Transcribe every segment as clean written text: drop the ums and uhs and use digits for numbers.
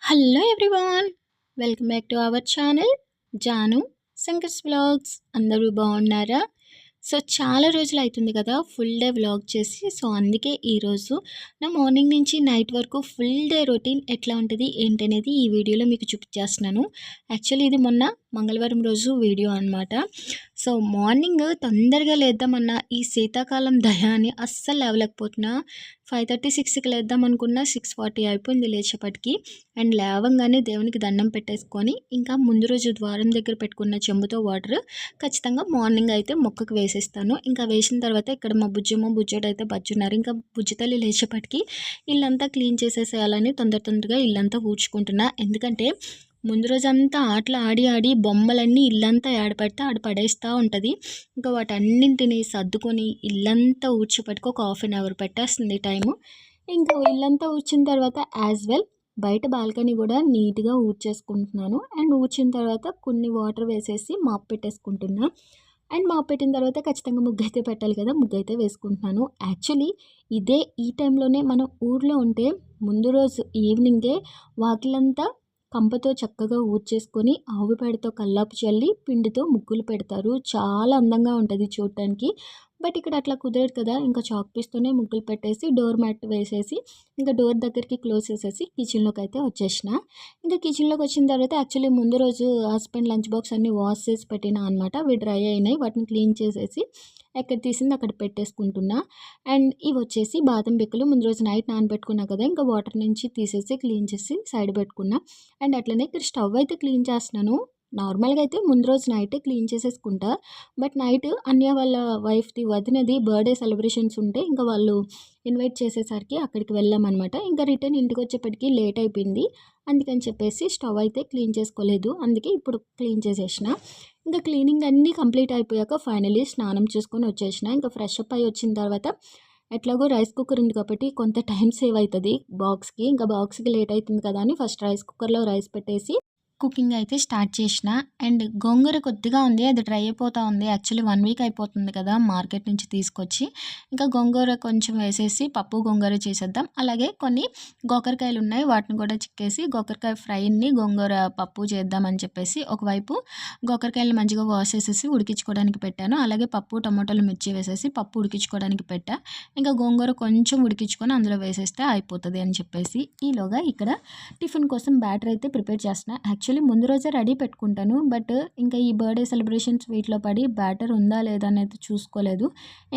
Hello everyone, welcome back to our channel Janu Shankar's vlogs. అందరూ బాగున్నారా? So చాలా రోజులు అవుతుంది కదా ఫుల్ డే వ్లాగ్ చేసి. సో అందుకే ఈరోజు నా మార్నింగ్ నుంచి నైట్ వరకు ఫుల్ డే రొటీన్ ఎట్లా ఉంటుంది ఏంటనేది ఈ వీడియోలో మీకు చూపించేస్తున్నాను. యాక్చువల్లీ ఇది మొన్న మంగళవారం రోజు వీడియో అనమాట. సో మార్నింగ్ తొందరగా లేద్దామన్నా ఈ శీతాకాలం దయాన్ని అస్సలు లేవలేకపోతున్నా. 5:30-6కి లేద్దాం అనుకున్నా 6:40 అయిపోయింది లేచేపటికి. అండ్ లేవంగానే దేవునికి దండం పెట్టేసుకొని ఇంకా ముందు రోజు ద్వారం దగ్గర పెట్టుకున్న చెంబుతో వాటర్ ఖచ్చితంగా మార్నింగ్ అయితే మొక్కకు వేసేస్తాను. ఇంకా వేసిన తర్వాత ఇక్కడ మా బుజ్జోడు అయితే బజ్జున్నారు. ఇంకా బుజ్జి తల్లి లేచేపటికి ఇల్లంతా క్లీన్ చేసేసేయాలని తొందరగా ఇల్లంతా ఊడ్చుకుంటున్నా. ఎందుకంటే ముందు రోజంతా ఆటలు ఆడి ఆడి బొమ్మలన్నీ ఇల్లంతా ఏడపడితే ఆడ పడేస్తూ ఉంటుంది. ఇంకా వాటన్నింటినీ సర్దుకొని ఇల్లంతా ఊడ్చేపటికి ఒక హాఫ్ అన్ అవర్ పెట్టేస్తుంది టైము. ఇంకా ఇల్లంతా ఊడ్చిన తర్వాత యాజ్ వెల్ బయట బాల్కనీ కూడా నీట్గా ఊడ్చేసుకుంటున్నాను. అండ్ ఊడ్చిన తర్వాత కొన్ని వాటర్ వేసేసి మాప్ పెట్టేసుకుంటున్నా. అండ్ మాప్ పెట్టిన తర్వాత ఖచ్చితంగా ముగ్గు అయితే పెట్టాలి కదా, ముగ్గు అయితే వేసుకుంటున్నాను. యాక్చువల్లీ ఈ టైంలోనే మనం ఊర్లో ఉంటే ముందు రోజు ఈవినింగే వాకిలంతా కంపతో చక్కగా ఊడ్చేసుకొని ఆవు పేడతో కల్లాపు చల్లి పిండితో ముగ్గులు పెడతారు. చాలా అందంగా ఉంటుంది చూడటానికి. బట్ ఇక్కడ అట్లా కుదరదు కదా, ఇంకా చాక్ పీస్తోనే ముగ్గులు పెట్టేసి డోర్ మ్యాట్ వేసేసి ఇంకా డోర్ దగ్గరికి క్లోజ్ చేసేసి కిచెన్లోకి అయితే వచ్చేసిన. ఇంకా కిచెన్లోకి వచ్చిన తర్వాత యాక్చువల్లీ ముందు రోజు హస్బెండ్ లంచ్ బాక్స్ అన్నీ వాష్ చేసి పెట్టినా అనమాట. అవి డ్రై అయినాయి, వాటిని క్లీన్ చేసేసి ఎక్కడ తీసింది అక్కడ పెట్టేసుకుంటున్నా. అండ్ ఇవి వచ్చేసి బాదం బిక్కలు ముందు రోజు నైట్ నానబెట్టుకున్నా కదా, ఇంకా వాటర్ నుంచి తీసేసి క్లీన్ చేసి సైడ్ పెట్టుకున్నా. అండ్ అట్లనే ఇక్కడ స్టవ్ అయితే క్లీన్ చేస్తున్నాను. నార్మల్గా అయితే ముందు రోజు నైటే క్లీన్ చేసేసుకుంటా. బట్ నైట్ అన్య వాళ్ళ వైఫ్ది వదినది బర్త్డే సెలబ్రేషన్స్ ఉంటే ఇంకా వాళ్ళు ఇన్వైట్ చేసేసరికి అక్కడికి వెళ్ళామన్నమాట. ఇంకా రిటర్న్ ఇంటికి వచ్చేప్పటికి లేట్ అయిపోయింది. అందుకని చెప్పేసి స్టవ్ అయితే క్లీన్ చేసుకోలేదు, అందుకే ఇప్పుడు క్లీన్ చేసేసిన. ఇంకా క్లీనింగ్ అన్నీ కంప్లీట్ అయిపోయాక ఫైనలీ స్నానం చేసుకొని వచ్చేసిన. ఇంకా ఫ్రెష్ అప్ అయ్యి వచ్చిన తర్వాత ఎట్లాగో రైస్ కుక్కర్ ఉంది కాబట్టి కొంత టైం సేవ్ అవుతుంది బాక్స్కి. ఇంకా బాక్స్కి లేట్ అవుతుంది కదా అని ఫస్ట్ రైస్ కుక్కర్లో రైస్ పెట్టేసి కుకింగ్ అయితే స్టార్ట్ చేసిన. అండ్ గోంగూర కొద్దిగా ఉంది, అది డ్రై అయిపోతూ ఉంది. యాక్చువల్లీ 1 వీక్ అయిపోతుంది కదా మార్కెట్ నుంచి తీసుకొచ్చి. ఇంకా గోంగూర కొంచెం వేసేసి పప్పు గోంగూర చేసేద్దాం. అలాగే కొన్ని గోకరకాయలు ఉన్నాయి, వాటిని కూడా చిక్కేసి గోకరకాయ ఫ్రైని గోంగూర పప్పు చేద్దామని చెప్పేసి ఒకవైపు గోకరకాయలు మంచిగా వాష్ చేసేసి ఉడికించుకోవడానికి పెట్టాను. అలాగే పప్పు టమాటాలు మిర్చి వేసేసి పప్పు ఉడికించుకోవడానికి పెట్టా. ఇంకా గోంగూర కొంచెం ఉడికించుకొని అందులో వేసేస్తే అయిపోతుంది అని చెప్పేసి ఈలోగా ఇక్కడ టిఫిన్ కోసం బ్యాటర్ అయితే ప్రిపేర్ చేస్తున్నా. యాక్చువల్లీ ముందు రోజే రెడీ పెట్టుకుంటాను, బట్ ఇంకా ఈ బర్త్డే సెలబ్రేషన్స్ వీటిలో పడి బ్యాటర్ ఉందా లేదా అనేది చూసుకోలేదు.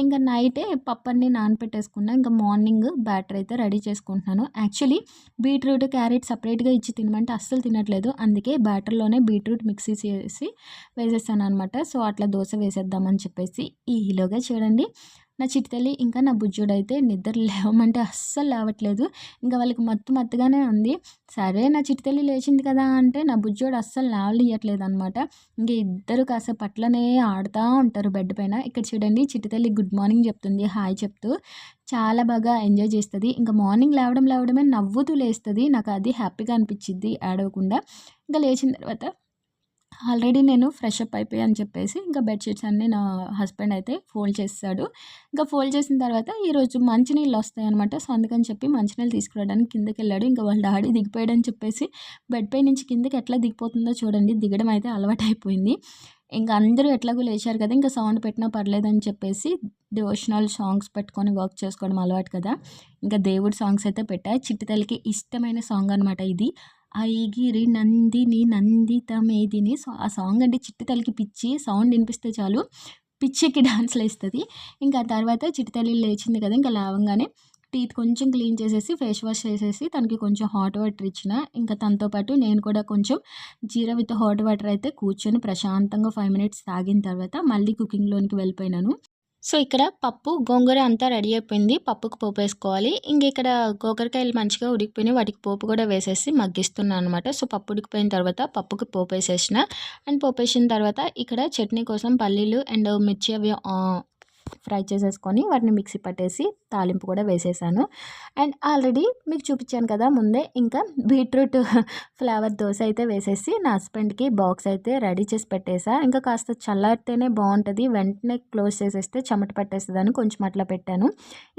ఇంకా నైటే పప్పన్ని నానపెట్టేసుకున్నా. ఇంకా మార్నింగ్ బ్యాటర్ అయితే రెడీ చేసుకుంటున్నాను. యాక్చువల్లీ బీట్రూట్ క్యారెట్ సపరేట్గా ఇచ్చి తినమంటే అస్సలు తినట్లేదు, అందుకే బ్యాటర్లోనే బీట్రూట్ మిక్సీ చేసి వేసేసాను అనమాట. సో అట్లా దోశ వేసేద్దామని చెప్పేసి ఈలోగా చూడండి నా చిట్టి ఇంకా నా బుజ్జుడైతే నిద్ర లేవమంటే అస్సలు లేవట్లేదు. ఇంకా వాళ్ళకి మత్తుగానే ఉంది. సరే నా చిట్టి లేచింది కదా అంటే నా బుజ్జోడు అస్సలు లేవనియట్లేదు అనమాట. ఇంకా ఇద్దరు కాసేపు అట్లనే ఆడుతూ ఉంటారు బెడ్ పైన. ఇక్కడ చూడండి చిట్టి గుడ్ మార్నింగ్ చెప్తుంది, హాయ్ చెప్తూ చాలా బాగా ఎంజాయ్ చేస్తుంది. ఇంకా మార్నింగ్ లేవడమే నవ్వుతూ లేస్తుంది. నాకు అది హ్యాపీగా అనిపించింది ఏడవకుండా. ఇంకా లేచిన తర్వాత ఆల్రెడీ నేను ఫ్రెష్ అప్ అయిపోయా అని చెప్పేసి ఇంకా బెడ్షీట్స్ అన్నీ నా హస్బెండ్ అయితే ఫోల్డ్ చేస్తాడు. ఇంకా ఫోల్డ్ చేసిన తర్వాత ఈరోజు మంచినీళ్ళు వస్తాయన్నమాట. సో అందుకని చెప్పి మంచినీళ్ళు తీసుకురావడానికి కిందకి వెళ్ళాడు. ఇంకా వాళ్ళ డాడీ దిగిపోయాడని చెప్పేసి బెడ్ పై నుంచి కిందకి ఎట్లా దిగిపోతుందో చూడండి. దిగడం అయితే అలవాటు అయిపోయింది. ఇంకా అందరూ ఎట్లాగో లేచారు కదా, ఇంకా సౌండ్ పెట్టినా పర్లేదని చెప్పేసి డివోషనల్ సాంగ్స్ పెట్టుకొని వర్క్ చేసుకోవడం అలవాటు కదా. ఇంకా దేవుడి సాంగ్స్ అయితే పెట్టా. చిట్టి తల్లికి ఇష్టమైన సాంగ్ అనమాట ఇది. ఐగిరి నందిని నందితమేదిని. సో ఆ సాంగ్ అంటే చిట్టి తల్లికి పిచ్చి. సౌండ్ వినిపిస్తే చాలు పిచ్చికి డాన్స్లు వేస్తుంది. ఇంకా తర్వాత చిట్టి తల్లి లేచింది కదా, ఇంకా లేవగానే టీత్ కొంచెం క్లీన్ చేసేసి ఫేస్ వాష్ చేసేసి తనకి కొంచెం హాట్ వాటర్ ఇచ్చిన. ఇంకా తనతో పాటు నేను కూడా కొంచెం జీరా విత్ హాట్ వాటర్ అయితే కూర్చొని ప్రశాంతంగా 5 మినిట్స్ తాగిన తర్వాత మళ్ళీ కుకింగ్లోనికి వెళ్ళిపోయినాను. సో ఇక్కడ పప్పు గోంగూర అంతా రెడీ అయిపోయింది. పప్పుకు పోపు వేసుకోవాలి. ఇంక ఇక్కడ గోకరకాయలు మంచిగా ఉడికిపోయినాయి, వాటికి పోపు కూడా వేసేసి మగ్గిస్తున్నాను అనమాట. సో పప్పు ఉడికిపోయిన తర్వాత పప్పుకి పోపు వేసేసిన. అండ్ పోపు వేసిన తర్వాత ఇక్కడ చట్నీ కోసం పల్లీలు అండ్ మిర్చి అవి ఫ్రై చేసేసుకొని వాటిని మిక్సీ పట్టేసి తాలింపు కూడా వేసేసాను. అండ్ ఆల్రెడీ మీకు చూపించాను కదా ముందే, ఇంకా బీట్రూట్ ఫ్లేవర్ దోశ అయితే వేసేసి నా హస్బెండ్కి బాక్స్ అయితే రెడీ చేసి పెట్టేసా. ఇంకా కాస్త చల్లారితేనే బాగుంటుంది, వెంటనే క్లోజ్ చేసేస్తే చెమట పట్టేస్తుంది అని కొంచెం అట్లా పెట్టాను.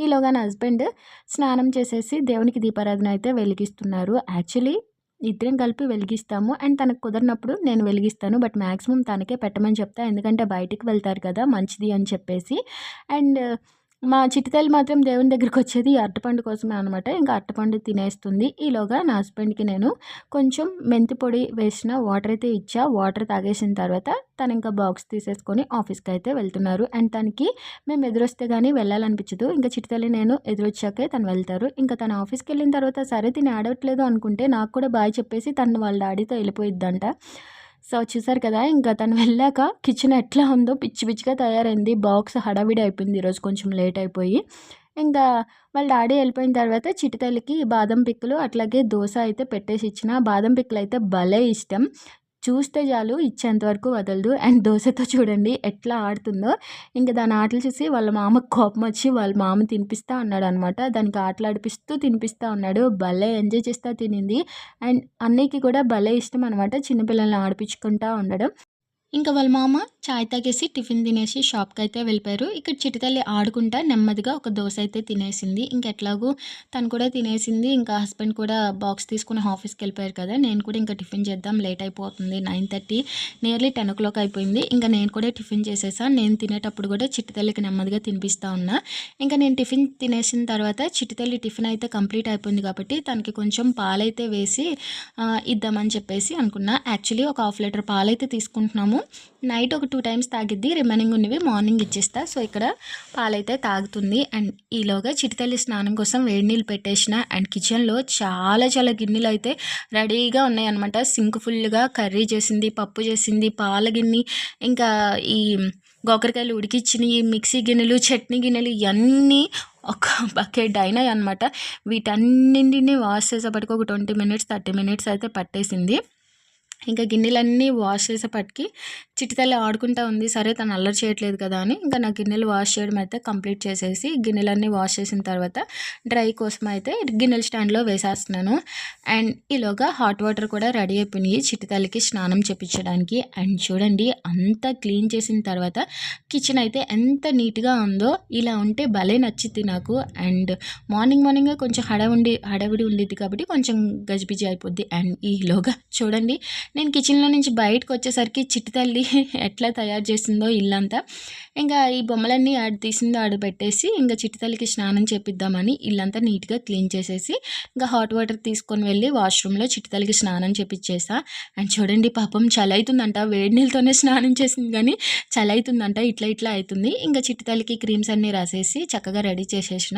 ఈలోగా నా హస్బెండ్ స్నానం చేసేసి దేవునికి దీపారాధన అయితే వెలిగిస్తున్నారు. యాక్చువల్లీ ఇద్దరం కలిపి వెలిగిస్తాము. అండ్ తనకు కుదరనప్పుడు నేను వెలిగిస్తాను. బట్ మ్యాక్సిమం తనకే పెట్టమని చెప్తా. ఎందుకంటే బయటికి వెళ్తారు కదా! మంచిది అని చెప్పేసి. అండ్ మా చిట్టి తల్లి మాత్రం దేవుని దగ్గరికొచ్చేది ఈ అరటిపండు కోసమే అనమాట. ఇంకా అరటిపండు తినేస్తుంది. ఈలోగా నా హస్బెండ్‌కి నేను కొంచెం మెంతి పొడి వేసిన వాటర్ అయితే ఇచ్చా. వాటర్ తాగేసిన తర్వాత తను ఇంకా బాక్స్ తీసేసుకొని ఆఫీస్‌కైతే వెళ్తున్నారు. అండ్ తనకి మేము ఎదురొస్తే గానీ వెళ్ళాలనిపించదు. ఇంకా చిట్టి తల్లి నేను ఎదురొచ్చాకే తను వెళ్తారు. ఇంకా తను ఆఫీస్‌కెళ్ళిన తర్వాత సరే తిను ఏడవట్లేదు అనుకుంటే నాకు కూడా బాయ్ చెప్పేసి తను వాళ్ళ డాడీతో వెళ్ళిపోయిద్దంట. సో, చూసారు కదా! ఇంకా తను వెళ్ళాక కిచెన్ ఎట్లా ఉందో పిచ్చి పిచ్చిగా తయారైంది. బాక్స్ హడావిడి అయిపోయింది ఈరోజు కొంచెం లేట్ అయిపోయి. ఇంకా వాళ్ళ డాడీ వెళ్ళిపోయిన తర్వాత చిట్టి తల్లికి బాదం పిక్కలు అట్లాగే దోస అయితే పెట్టేసి ఇచ్చిన. బాదం పిక్కలైతే భలే ఇష్టం. చూస్తే చాలు ఇచ్చేంత వరకు వదలదు. అండ్ దోసతో చూడండి ఎట్లా ఆడుతుందో. ఇంక దాని ఆటలు చూసి వాళ్ళ మామకు కోపమొచ్చి వాళ్ళ మామ తినిపిస్తా ఉన్నాడనమాట. దానికి ఆటలాడిపిస్తూ తినిపిస్తా ఉన్నాడు. భలే ఎంజాయ్ చేస్తా తినింది. అండ్ అన్నయ్యకి కూడా భలే ఇష్టం అనమాట చిన్న పిల్లల్ని ఆడిపిచ్చుకుంటా ఉండడం. ఇంకా వాళ్ళ మామ చాయ్ తాగేసి టిఫిన్ తినేసి షాప్‌కైతే వెళ్ళిపోయారు. ఇక్కడ చిట్టి తల్లి ఆడుకుంటా నెమ్మదిగా ఒక దోస అయితే తినేసింది. ఇంకెట్లాగో తను కూడా తినేసింది. ఇంకా హస్బెండ్ కూడా బాక్స్ తీసుకొని ఆఫీస్‌కెళ్ళిపోయారు కదా! నేను కూడా ఇంకా టిఫిన్ చేద్దాం లేట్ అయిపోతుంది 9:30 నియర్లీ 10:00 అయిపోయింది. ఇంకా నేను కూడా టిఫిన్ చేసేసా. నేను తినేటప్పుడు కూడా చిట్టి తల్లికి నెమ్మదిగా తినిపిస్తా ఉన్నా. ఇంకా నేను టిఫిన్ తినేసిన తర్వాత చిట్టి తల్లి టిఫిన్ అయితే కంప్లీట్ అయిపోయింది కాబట్టి తనకి కొంచెం పాలైతే వేసి ఇద్దామని చెప్పేసి అనుకున్నా. యాక్చువల్లీ ఒక హాఫ్ లీటర్ పాలైతే తీసుకుంటున్నాము. నైట్ ఒక 2 టైమ్స్ తాగిద్ది. రిమైనింగ్ ఉన్నవి మార్నింగ్ ఇచ్చేస్తా. సో, ఇక్కడ పాలైతే తాగుతుంది. అండ్ ఈలోగా చిట్టి తల్లి స్నానం కోసం వేడి నీళ్ళు పెట్టేసిన. అండ్ కిచెన్‌లో చాలా చాలా గిన్నెలైతే రెడీగా ఉన్నాయన్నమాట. సింక్ ఫుల్‌గా కర్రీ చేసింది, పప్పు చేసింది, పాల గిన్ని, ఇంకా ఈ గోకరకాయలు ఉడికిచ్చినయి, మిక్సీ గిన్నెలు, చట్నీ గిన్నెలు ఇయన్నీ ఒక బకెట్ అయినాయన్నమాట. వీటన్నింటిని వాష్ చేసేప్పటికి ఒక 20 మినిట్స్, 30 మినిట్స్ అయితే పట్టేసింది. ఇంకా గిన్నెలన్నీ వాష్ చేసేపటికి చిట్టి తల్లి ఆడుకుంటా ఉంది. సరే తను అల్లరి చేయట్లేదు కదా అని ఇంకా నా గిన్నెలు వాష్ చేయడం అయితే కంప్లీట్ చేసేసి గిన్నెలన్నీ వాష్ చేసిన తర్వాత డ్రై కోసం అయితే గిన్నెల స్టాండ్లో వేసేస్తున్నాను. అండ్ ఈలోగా హాట్ వాటర్ కూడా రెడీ అయిపోయినాయి చిట్టి తల్లికి స్నానం చేపించడానికి. అండ్ చూడండి అంతా క్లీన్ చేసిన తర్వాత కిచెన్ అయితే ఎంత నీట్గా ఉందో. ఇలా ఉంటే భలే నచ్చింది నాకు. అండ్ మార్నింగ్ కొంచెం హడావిడి ఉండిద్ది కాబట్టి కొంచెం గజిబిజి అయిపోద్ది. అండ్ ఈలోగా చూడండి నేను కిచెన్లో నుంచి బయటకు వచ్చేసరికి చిట్టి తల్లి ఎట్లా తయారు చేసిందో ఇల్లంతా. ఇంకా ఈ బొమ్మలన్నీ ఆడ తీసిందో ఆడ పెట్టేసి ఇంకా చిట్టి తల్లికి స్నానం చేపిద్దామని ఇల్లంతా నీట్గా క్లీన్ చేసేసి ఇంకా హాట్ వాటర్ తీసుకొని వెళ్ళి వాష్రూమ్లో చిట్టి తల్లికి స్నానం చేపిచ్చేసా. అండ్ చూడండి పాపం చలి అవుతుందంట. వేడి నీళ్ళతోనే స్నానం చేసింది కానీ చలి అవుతుందంట. ఇట్లా అవుతుంది. ఇంకా చిట్టి తల్లికి క్రీమ్స్ అన్నీ రాసేసి చక్కగా రెడీ చేసేసిన.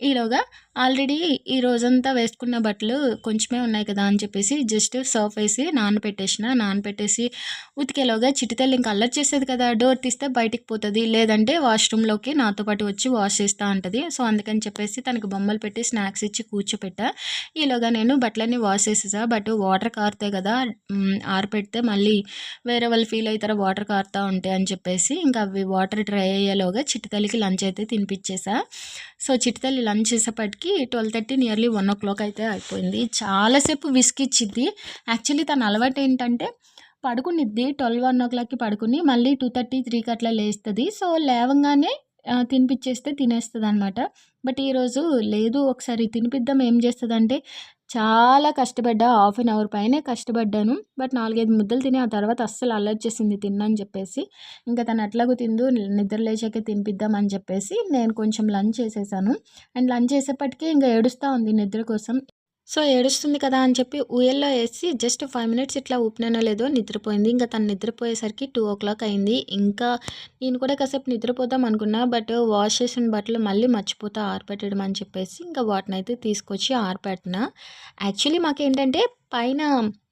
ఈలోగా ఆల్రెడీ ఈ రోజంతా వేసుకున్న బట్టలు కొంచెమే ఉన్నాయి కదా అని చెప్పేసి జస్ట్ సర్ఫ్ వేసి నానబెట్టేసి ఉతికేలోగా చిట్టి తల్లి ఇంకా అల్లరి చేసేది కదా, డోర్ తీస్తే బయటికి పోతుంది, లేదంటే వాష్రూమ్లోకి నాతో పాటు వచ్చి వాష్ చేస్తూ ఉంటుంది. సో అందుకని చెప్పేసి తనకి బొమ్మలు పెట్టి స్నాక్స్ ఇచ్చి కూర్చోపెట్టా. ఈలోగా నేను బట్టలన్నీ వాష్ చేసేసా. బట్ వాటర్ కారుతాయి కదా, ఆరిపెడితే మళ్ళీ వేరే వాళ్ళు ఫీల్ అవుతారు వాటర్ కారుతూ ఉంటాయి అని చెప్పేసి ఇంకా అవి వాటర్ డ్రై అయ్యేలోగా చిట్టి తల్లికి లంచ్ అయితే తినిపించేసా. సో చిట్టి తల్లి లంచ్ చేసేపటికి 12:30 నియర్లీ 1:00 అయితే అయిపోయింది. చాలాసేపు విసిగిచ్చింది. యాక్చువల్లీ తన అలవాటు ఏంటంటే పడుకునిద్ది 12-1:00కి పడుకుని మళ్ళీ 2:30, 3కి అట్లా లేస్తుంది. సో లేవంగానే తినిపించేస్తే తినేస్తుందనమాట. బట్ ఈరోజు లేదు, ఒకసారి తినిపిద్దాం ఏం చేస్తుందంటే చాలా కష్టపడ్డా, హాఫ్ అన్ అవర్ పైనే కష్టపడ్డాను. బట్ 4, 5 ముద్దలు తిని ఆ తర్వాత అస్సలు అల్లరి చేసింది తిన్నని చెప్పేసి. ఇంకా తను ఎట్లాగో తిందు నిద్ర లేచాకే తినిపిద్దాం అని చెప్పేసి నేను కొంచెం లంచ్ చేసేసాను. అండ్ లంచ్ చేసేపటికే ఇంకా ఏడుస్తూ ఉంది నిద్ర కోసం. సో ఏడుస్తుంది కదా అని చెప్పి ఊయల్లో వేసి జస్ట్ 5 మినిట్స్ ఇట్లా ఊపినానో లేదో నిద్రపోయింది. ఇంకా తను నిద్రపోయేసరికి 2:00 అయింది. ఇంకా నేను కూడా కాసేపు నిద్రపోదాం అనుకున్నా. బట్ వాష్ చేసిన బట్టలు మళ్ళీ మర్చిపోతా ఆరబెట్టడం అని చెప్పేసి ఇంకా వాటినైతే తీసుకొచ్చి ఆరబెట్టిన. యాక్చువల్లీ మాకేంటంటే పైన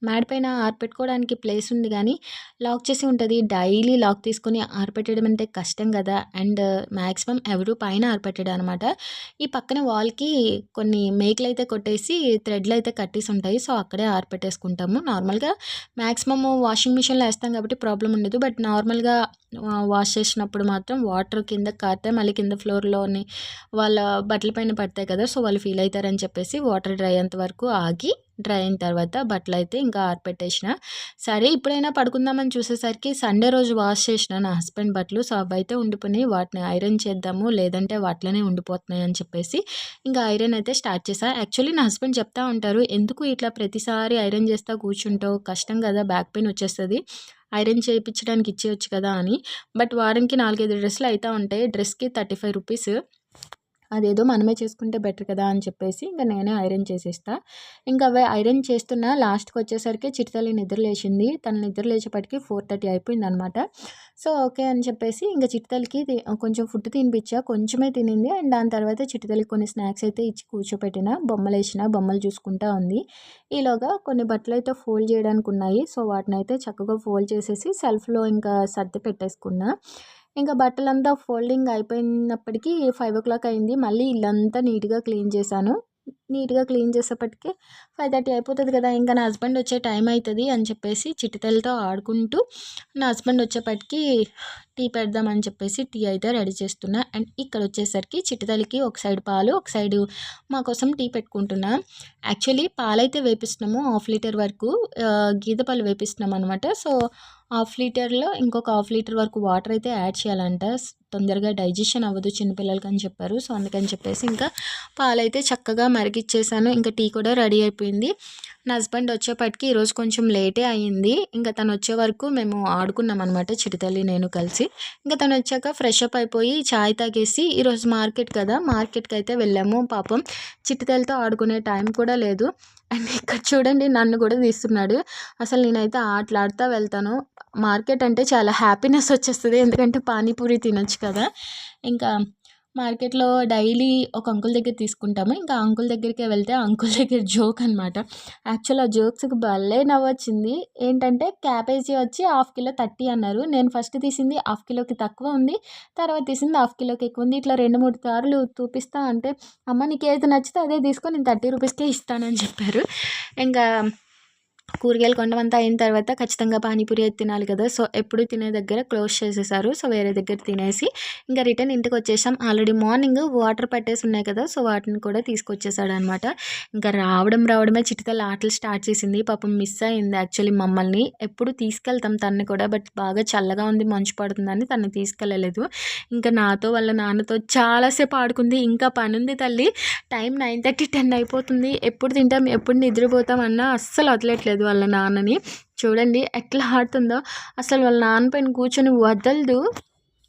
మేడ పైన ఆరపెట్టుకోవడానికి ప్లేస్ ఉంది కానీ లాక్ చేసి ఉంటుంది. డైలీ లాక్ తీసుకొని ఆరపెట్టడం అంటే కష్టం కదా. అండ్ మ్యాక్సిమం ఎవరు పైన ఆరపెట్టడం అనమాట. ఈ పక్కన వాల్కి కొన్ని మేకలు అయితే కొట్టేసి థ్రెడ్లు అయితే కట్టేసి ఉంటాయి. సో అక్కడే ఆరపెట్టేసుకుంటాము. నార్మల్గా మ్యాక్సిమమ్ వాషింగ్ మిషన్లో వేస్తాం కాబట్టి ప్రాబ్లం ఉండదు. బట్ నార్మల్గా వాష్ చేసినప్పుడు మాత్రం వాటర్ కింద కారితే మళ్ళీ కింద ఫ్లోర్లోని వాళ్ళ బట్టల పైన పడతాయి కదా. సో వాళ్ళు ఫీల్ అవుతారని చెప్పేసి వాటర్ డ్రై అయ్యేంత వరకు ఆగి డ్రై అయిన తర్వాత బట్టలైతే ఇంకా ఆరపెట్టేసిన. సరే ఇప్పుడైనా పడుకుందామని చూసేసరికి సండే రోజు వాష్ చేసిన నా హస్బెండ్ బట్టలు. సో, అవైతే ఉండిపోయినాయి. వాటిని ఐరన్ చేద్దాము, లేదంటే అట్లనే ఉండిపోతున్నాయి అని చెప్పేసి ఇంకా ఐరన్ అయితే స్టార్ట్ చేశా. యాక్చువల్లీ నా హస్బెండ్ చెప్తా ఉంటారు, "ఎందుకు ఇట్లా ప్రతిసారి ఐరన్ చేస్తా కూర్చుంటావు? కష్టం కదా! బ్యాక్ పెయిన్ వచ్చేస్తది. ఐరన్ చేయించడానికి ఇచ్చేయొచ్చు కదా" అని. బట్ వారానికి 4, 5 డ్రెస్సులు అయితా ఉంటాయి. డ్రెస్‌కి రూ. 35. అదేదో మనమే చేసుకుంటే బెటర్ కదా అని చెప్పేసి ఇంక నేనే ఐరన్ చేసేస్తా. ఇంకా అవే ఐరన్ చేస్తున్నా లాస్ట్‌కొచ్చేసరికి చిట్టి నిద్ర లేచింది. తను నిద్ర లేచేపాటికి 4:30 అయిపోయిందనమాట. సో, ఓకే అని చెప్పేసి ఇంక చిట్టి కొంచెం ఫుడ్ తినిపిచ్చా. కొంచెమే తినింది. అండ్ దాని తర్వాత చిట్టి కొన్ని స్నాక్స్ అయితే ఇచ్చి కూర్చోపెట్టిన. బొమ్మలేసిన, బొమ్మలు చూసుకుంటా ఉంది. ఈలోగా కొన్ని బట్టలైతే ఫోల్డ్ చేయడానికున్నాయి. సో, వాటినైతే చక్కగా ఫోల్డ్ చేసేసి సెల్ఫ్‌లో ఇంకా సర్ది పెట్టేసుకున్నా. ఇంకా బట్టలంతా ఫోల్డింగ్ అయిపోయినప్పటికీ 5:00 అయింది. మళ్ళీ ఇల్లంతా నీట్‌గా క్లీన్ చేశాను. నీట్‌గా క్లీన్ చేసేప్పటికి 5:30 అయిపోతది కదా! ఇంకా నా హస్బెండ్ వచ్చే టైం అయితది అని చెప్పేసి చిట్టి ఆడుకుంటూ నా హస్బెండ్ వచ్చేప్పటికి టీ పెడదామని చెప్పేసి టీ అయితే రెడీ చేస్తున్నా. అండ్ ఇక్కడొచ్చేసరికి చిట్టి ఒక సైడ్ పాలు, ఒక సైడు మా కోసం టీ పెట్టుకుంటున్నా. యాక్చువల్లీ పాలైతే వేపిస్తున్నాము హాఫ్ లీటర్ వరకు. గేదె పాలు వేపిస్తున్నామనమాట. సో, హాఫ్ లీటర్‌లో ఇంకొక హాఫ్ లీటర్ వరకు వాటర్ అయితే యాడ్ చేయాలంట. తొందరగా డైజెషన్ అవ్వదు చిన్నపిల్లలకి అని చెప్పారు. సో, అందుకని చెప్పేసి ఇంకా పాలైతే చక్కగా మరిగిచ్చేసాను. ఇంకా టీ కూడా రెడీ అయిపోయింది. నా హస్బెండ్ వచ్చేప్పటికి ఈరోజు కొంచెం లేటే అయింది. ఇంకా తను వచ్చే వరకు మేము ఆడుకున్నామనమాట చిట్టి నేను కలిసి. ఇంకా తను వచ్చాక ఫ్రెష్ అప్ అయిపోయి చాయ్ తాగేసి ఈరోజు మార్కెట్ కదా! మార్కెట్‌కి అయితే వెళ్ళాము. పాపం చిట్టి ఆడుకునే టైం కూడా లేదు. అండ్ ఇక్కడ చూడండి నన్ను కూడా తీస్తున్నాడు. అసలు నేనైతే ఆటలాడుతా వెళ్తాను. మార్కెట్ అంటే చాలా హ్యాపీనెస్ వచ్చేస్తది. ఎందుకంటే పానీపూరి తినొచ్చు కదా! ఇంకా మార్కెట్‌లో డైలీ ఒక అంకుల్ దగ్గర తీసుకుంటాము. ఇంకా ఆ అంకుల్ దగ్గరికే వెళ్తే ఆ అంకుల్ దగ్గర జోక్ అనమాట. యాక్చువల్ ఆ జోక్స్‌కి భలే నవ్వొచ్చింది. ఏంటంటే క్యాబేజీ వచ్చి హాఫ్ కిలో 30 అన్నారు. నేను ఫస్ట్ తీసింది హాఫ్ కిలోకి తక్కువ ఉంది. తర్వాత తీసింది హాఫ్ కిలోకి ఎక్కువ ఉంది. ఇట్లా 2, 3 సార్లు చూపిస్తా అంటే, "అమ్మ నీకేది నచ్చితే అదే తీసుకో, నేను 30 రూపీస్‌కే ఇస్తానని" చెప్పారు. ఇంకా కూరగాయలు కొనడమంతా అయిన తర్వాత ఖచ్చితంగా పానీపూరి అయితే తినాలి కదా! సో, ఎప్పుడు తినే దగ్గర క్లోజ్ చేసేసారు. సో, వేరే దగ్గర తినేసి ఇంకా రిటర్న్ ఇంటికొచ్చేసాం. ఆల్రెడీ మార్నింగ్ వాటర్ పట్టేసి ఉన్నాయి కదా! సో, వాటిని కూడా తీసుకొచ్చేసాడనమాట. ఇంకా రావడమే చిటితల్లి ఆటలు స్టార్ట్ చేసింది. పాపం మిస్ అయింది యాక్చువల్లీ మమ్మల్ని. ఎప్పుడు తీసుకెళ్తాం తనని కూడా. బట్ బాగా చల్లగా ఉంది, మంచు పడుతుందని తనని తీసుకెళ్ళలేదు. ఇంకా నాతో వాళ్ళ నాన్నతో చాలా సేపు ఆడుకుంది. ఇంకా పనుంది తల్లి. టైం 9:30, 10 అయిపోతుంది. ఎప్పుడు తింటాం, ఎప్పుడు నిద్రపోతాం అన్నా అస్సలు వదలట్లేదు వాళ్ళ నాన్నని. చూడండి ఎట్లా ఆడుతుందో. అసలు వాళ్ళ నాన్న పైన కూర్చొని వదలదు.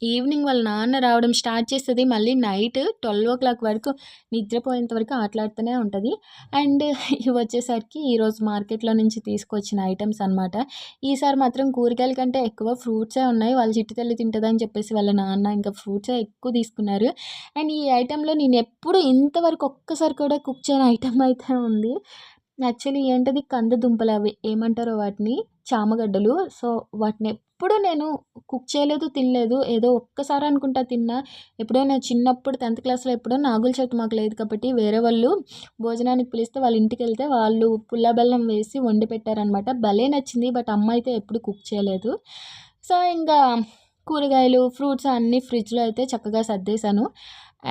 ఈవినింగ్ వాళ్ళ నాన్న రావడం స్టార్ట్ చేస్తది. మళ్ళీ నైట్ 12:00 వరకు నిద్రపోయేంత వరకు ఆటలాడుతూనే ఉంటది. అండ్ ఇవి వచ్చేసరికి ఈరోజు మార్కెట్‌లో నుంచి తీసుకొచ్చిన ఐటెమ్స్ అనమాట. ఈసారి మాత్రం కూరగాయల కంటే ఎక్కువ ఫ్రూట్సే ఉన్నాయి. వాళ్ళ చిట్టి తల్లి తింటదని చెప్పేసి వాళ్ళ నాన్న ఇంకా ఫ్రూట్సే ఎక్కువ తీసుకున్నారు. అండ్ ఈ ఐటెమ్‌లో నేనెప్పుడు ఇంతవరకు ఒక్కసారి కూడా కుక్ చేయని ఐటెమ్ అయితే ఉంది. యాక్చువల్లీ ఏంటది కంద దుంపలు అవి ఏమంటారో వాటిని చామగడ్డలు. సో, వాటినెప్పుడు నేను కుక్ చేయలేదు, తినలేదు. ఏదో ఒక్కసారి అనుకుంటా తిన్నా. ఎప్పుడో నేను చిన్నప్పుడు 10థ్ క్లాస్‌లో ఎప్పుడో నాగుల చవితి మాకు లేదు కాబట్టి వేరే వాళ్ళు భోజనానికి పిలిస్తే వాళ్ళ ఇంటికెళ్తే వాళ్ళు పుల్ల బెల్లం వేసి వండి పెట్టారనమాట. భలే నచ్చింది. బట్ అమ్మ అయితే ఎప్పుడు కుక్ చేయలేదు. సో, ఇంకా కూరగాయలు, ఫ్రూట్స్ అన్నీ ఫ్రిడ్జ్‌లో అయితే చక్కగా సర్దేశాను.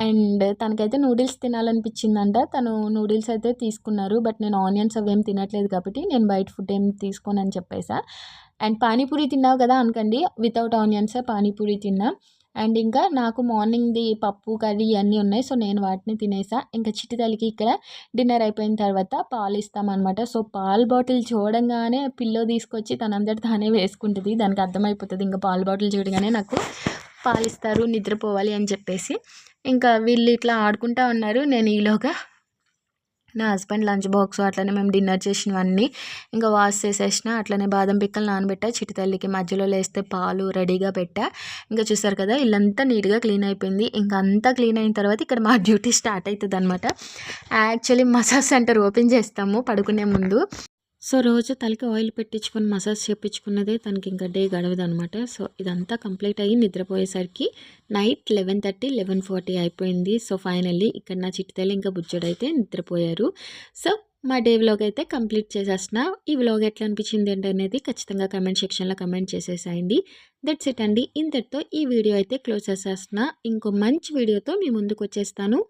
అండ్ తనకైతే నూడిల్స్ తినాలనిపించిందంట. తను నూడిల్స్ అయితే తీసుకున్నారు. బట్ నేను ఆనియన్స్ అవేం తినట్లేదు కాబట్టి నేను బయట ఫుడ్ ఏం తీసుకోనని చెప్పేసా. అండ్ పానీపూరి తిన్నావు కదా అనకండి. వితౌట్ ఆనియన్సే పానీపూరి తిన్నా. అండ్ ఇంకా నాకు మార్నింగ్‌ది పప్పు, కర్రీ ఇయన్నీ ఉన్నాయి. సో, నేను వాటిని తినేసా. ఇంకా చిట్టి తల్లికి ఇక్కడ డిన్నర్ అయిపోయిన తర్వాత పాలిస్తామనమాట. సో, పాలు బాటిల్ చూడంగానే పిల్లో తీసుకొచ్చి తనంతట తానే వేసుకుంటది. దానికి అర్థమైపోతది ఇంక పాలు బాటిల్ చూడగానే నాకు పాలిస్తారు, నిద్రపోవాలి అని చెప్పేసి. ఇంకా వీళ్ళు ఇట్లా ఆడుకుంటా ఉన్నారు. నేను ఈలోగా నా హస్బెండ్ లంచ్ బాక్స్ అట్లనే మేము డిన్నర్ చేసినవన్నీ ఇంకా వాష్ చేసేసిన. అట్లనే బాదం పిక్కలు నానబెట్టా. చిట్టి తల్లికి మధ్యలో లేస్తే పాలు రెడీగా పెట్టా. ఇంకా చూసారు కదా ఇల్లంతా నీట్‌గా క్లీన్ అయిపోయింది. ఇంకా అంతా క్లీన్ అయిన తర్వాత ఇక్కడ మా డ్యూటీ స్టార్ట్ అయితదనమాట. యాక్చువల్లీ మసాజ్ సెంటర్ ఓపెన్ చేస్తాము పడుకునే ముందు. సో, రోజు తలకి ఆయిల్ పెట్టించుకొని మసాజ్ చేపించుకున్నదే తనకి ఇంకా డే గడవదనమాట. సో, ఇదంతా కంప్లీట్ అయ్యి నిద్రపోయేసరికి నైట్ 11:30, 11:40 అయిపోయింది. సో, ఫైనల్లీ ఇక్కడ నా చిట్టి తల్లి ఇంకా బుజ్జోడైతే నిద్రపోయారు. సో, మా డే వ్లాగ్ అయితే కంప్లీట్ చేసేసిన. ఈ వ్లాగ్ ఎట్లా అనిపించింది ఏంటనేది ఖచ్చితంగా కమెంట్ సెక్షన్‌లో కమెంట్ చేసేసేయండి. దట్స్ ఇట్ అండి. ఇంతటితో ఈ వీడియో అయితే క్లోజ్ చేసేస్తున్నా. ఇంకో మంచి వీడియోతో మీ ముందుకు వచ్చేస్తాను.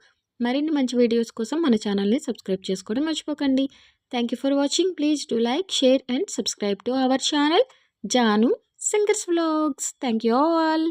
మరిన్ని మంచి వీడియోస్ కోసం మన ఛానల్ని సబ్స్క్రైబ్ చేసుకోవడం మర్చిపోకండి. Thank you for watching. Please do like, share and subscribe to our channel Janu singers vlogs. Thank you all.